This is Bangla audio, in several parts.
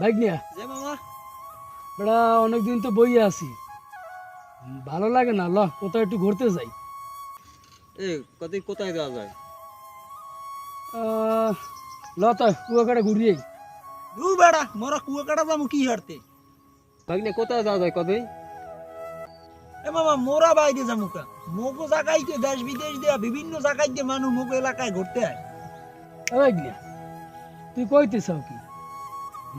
ভাগ্নিয়া যে মামা বেড়া অনেকদিন তো বইয়ে আছি, ভালো লাগে না। ল কোথাও একটু ঘুরতে যাই। কোথায় যাওয়া যায়? ল তো কুয়াকাটা ঘুরিয়েই। দু বেড়া মোরা কুয়াকাটা যাবো কি হারতে? ভাগ্নে কোথায় যাওয়া যায় কবে? এ মামা মোরা বাইরে যাবো কা? মোগো জায়গায় তো দেশ বিদেশ দেয়া বিভিন্ন জায়গায় দিয়ে মানুষ মোগো এলাকায় ঘুরতে আয়। ভাগ্নিয়া তুই কইতে চাও কি?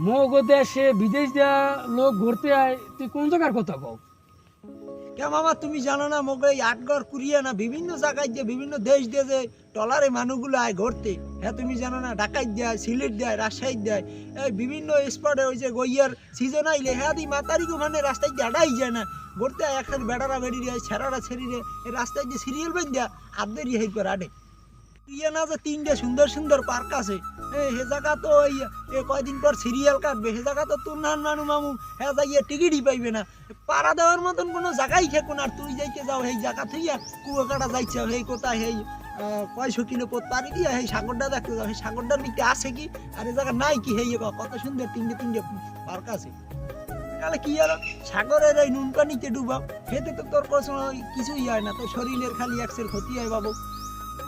মগো দেশে বিদেশ দেয়া লোক ঘুরতে আয়, তুই কোন জায়গার কথা কও? কে মামা তুমি জানো না মোগো এই আটগড় কুরিয়া না বিভিন্ন জায়গায় দিয়ে বিভিন্ন দেশ দিয়ে যে টলারে মানুষগুলো আয় ঘুরতে? হ্যাঁ তুমি জানো না ঢাকায় দেয়, সিলেট দেয়, রাজশাহী দেয়, এই বিভিন্ন স্পটে ওই যে গইয়ার সিজন আইলে হ্যাঁ দি মাতারিগো মানে রাস্তায় দিয়ে আডাই যায় না ঘুরতে আয়। একসাথে বেড়ারা বেড়ি রে ছেড়ারা ছেড়ি রে এই রাস্তায় দিয়ে সিরিয়াল বান দেয়া আবদেরই হেই করে আডে। ইয়ে না যে তিনটে সুন্দর সুন্দর পার্ক আছে, হে জায়গা তো ওই কয়দিন পর সিরিয়াল কাটবে, হে জায়গা তো তোর নান মানু মামু হ্যাঁ যাইয়ে টিকিটই পাইবে না। পাড়া দেওয়ার মতন কোনো জায়গাই খেকো না। আর তুই যাইতে যাও সেই জায়গা থেকে কুয়াকাটা যাইছে সেই কোথায় সেই 500 কিলো পথ পাড়ি দিয়া সেই সাগরটা দেখতে যাও, সেই সাগরটার নিচে আছে কি আর এই জায়গা নাই কি? সেই কত সুন্দর তিনটে তিনটে পার্ক আছে। তাহলে কি আর সাগরের এই নুনকা নিচে ডুবাও, হেতে তো তোর কিছুই হয় না, তোর শরীরের খালি একসের ক্ষতি হয় বাবু।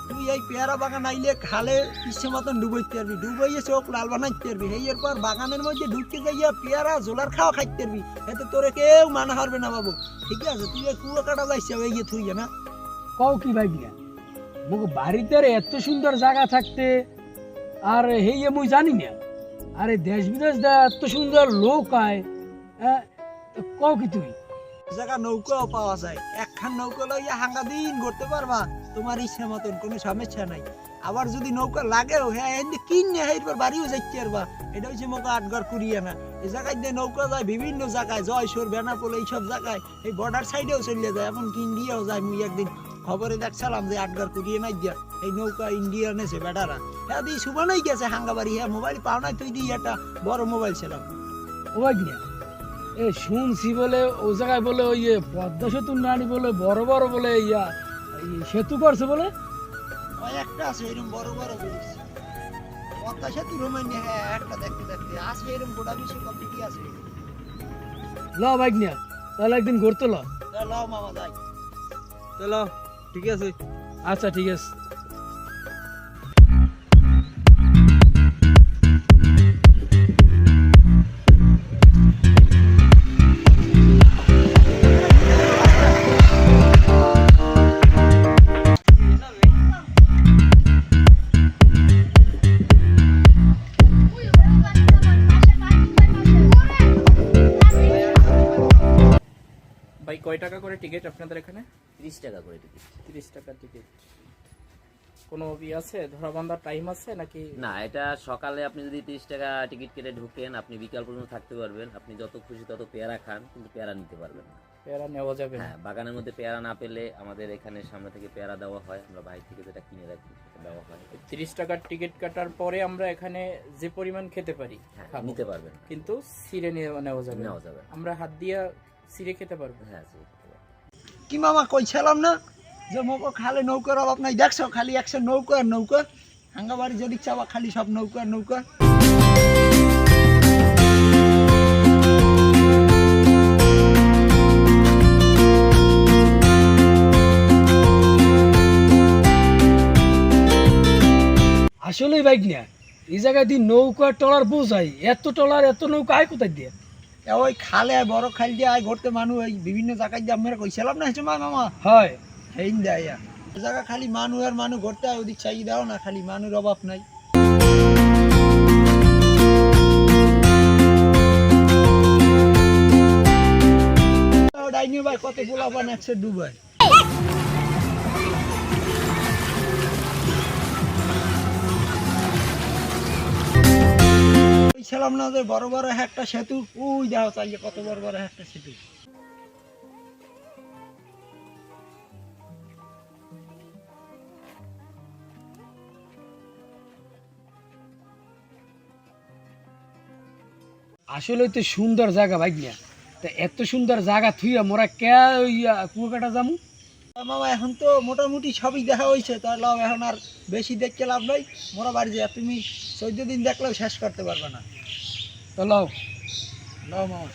তুই এই পেয়ারা বাগান আইলে খালে ইচ্ছে মতন ডুবাইতে পারবি, ডুবাইয়ে চোখ লাল বানাইতে পারবি। এই এরপর বাগানের মধ্যে ঢুকতে যাইয়া পেয়ারা জোলার খাওয়া খাইতে পারবি, এতে তোরে কেউ মানা হারবে না বাবু। ঠিক আছে তুই এই কুয়াকাটা যাইছে ওই গিয়ে থুই না। কও কি ভাগ্নিয়া? মগো বাড়িতে এত সুন্দর জায়গা থাকতে আর হেয়ে মুই জানি না, আরে দেশ বিদেশ দা এত সুন্দর লোক আয়, কও কি তুই? জায়গা নৌকাও পাওয়া যায়, একখান নৌকা লইয়া হাঙ্গা দিন করতে পারবা তোমার ইচ্ছা মতন, কোনো সমস্যা নাই। আবার যদি নৌকা লাগেও হ্যাঁ এমনি কিনে এরপর বাড়িও যাইতে পারবা। এটা হচ্ছে মোকা আটগড় কুরিয়া না, এই জায়গায় দিয়ে নৌকা যায় বিভিন্ন জায়গায়, জয়সোর বেনাপোল এইসব জায়গায়, এই বর্ডার সাইডেও চলে যায়, এমনকি ইন্ডিয়াও যায়। মুই একদিন খবরে দেখছিলাম যে আটগড় কুরিয়ে নাই দিয়া এই নৌকা ইন্ডিয়া নেছে বেটারা, হ্যাঁ দিয়ে সুবানাই গেছে হাঙ্গাবাড়ি। হ্যাঁ মোবাইল পাও নাই তুই দিয়ে একটা বড় মোবাইল ছিলাম। ও ভাগ্নিয়া এ শুনছি বলে ও জায়গায় বলে ওই পদ্মা সেতু নানি বলে বড় বড় বলে সেতু করছে বলে। ওই একটা আছে এরকম বড় বড় জিনিস পদ্মা সেতু রোমাইনে, হ্যাঁ একটা দেখতে দেখতে আছে এরকম গোটা বিশ্ব কমপ্লিটই আছে। ল ভাগ্নিয়া তাহলে একদিন ঘুরতে ল। লাও মামা যাই। চলো ঠিক আছে। আচ্ছা ঠিক আছে। ভাই কয় টাকা করে টিকিট আপনাদের এখানে? 30 টাকা করে টিকিট। 30 টাকা টিকিট। কোনো আছে ধরা বাঁধার টাইম আছে নাকি? না, এটা সকালে আপনি যদি 30 টাকা টিকিট কেটে ঢুকেন আপনি বিকাল পর্যন্ত থাকতে পারবেন। আপনি যত খুশি তত পেয়ারা খান, কিন্তু পেয়ারা নিতে পারবেন না। পেয়ারা নেওয়া যাবে না? হ্যাঁ, বাগানের মধ্যে পেয়ারা না পেলে আমাদের এখানে সামনে থেকে পেয়ারা দেওয়া হয়, আমরা বাইরে থেকে যেটা কিনে রাখি সেটা দেওয়া হয়। 30 টাকার টিকিট কাটার পরে আমরা এখানে যে পরিমাণ খেতে পারি হ্যাঁ, খাবো। নিতে পারবেন না। কিন্তু সিরে নেওয়া যাবে না? নেওয়া যাবে না। আমরা হাত দিয়ে সিরে খেতে পারবো? হ্যাঁ, জি, খেতে পারবেন। কি মামা কইছিলাম না যে মোকো খালে নৌকার অভাব নাই? দেখছো খালি একশো নৌকা আর নৌকা, হাঙ্গাবাড়ি যদি চাওয়া খালি সব নৌকা আর নৌকা। আসলেই ভাগ্নিয়া এই জায়গায় দিয়ে নৌকা টলার বোঝাই, এত টলার এত নৌকা আয় কোথায় দিয়ে? ওই খালে আয় বড় খাল দিয়ে আয় ঘুরতে মানুষ ওই বিভিন্ন জায়গায় দিয়ে আমরা কইছিলাম না হেঁচে মামা হয় হেইন দেয় এই জায়গা খালি মানুষ আর মানুষ ঘুরতে আয়, ওদিক চাই দাও না, খালি মানুষ অভাব নাই। ডাইনি ভাই কত পোলাপান একশো ডুবাই। ছিলাম না যে বড় বড় একটা সেতু, ওই যাও চাইলে কত বড় বড় একটা সেতু। আসলে তো সুন্দর জায়গা ভাগ্নিয়া, তা এত সুন্দর জায়গা থুইয়া মোরা কে কুয়াকাটা যামু? মামা এখন তো মোটামুটি সবই দেখা হয়েছে, তাহলে এখন আর বেশি দেখতে লাভ নাই। মোরা বাড়ি যায়, তুমি 14 দিন দেখলেও শেষ করতে পারবে না। তো লও নাও মামা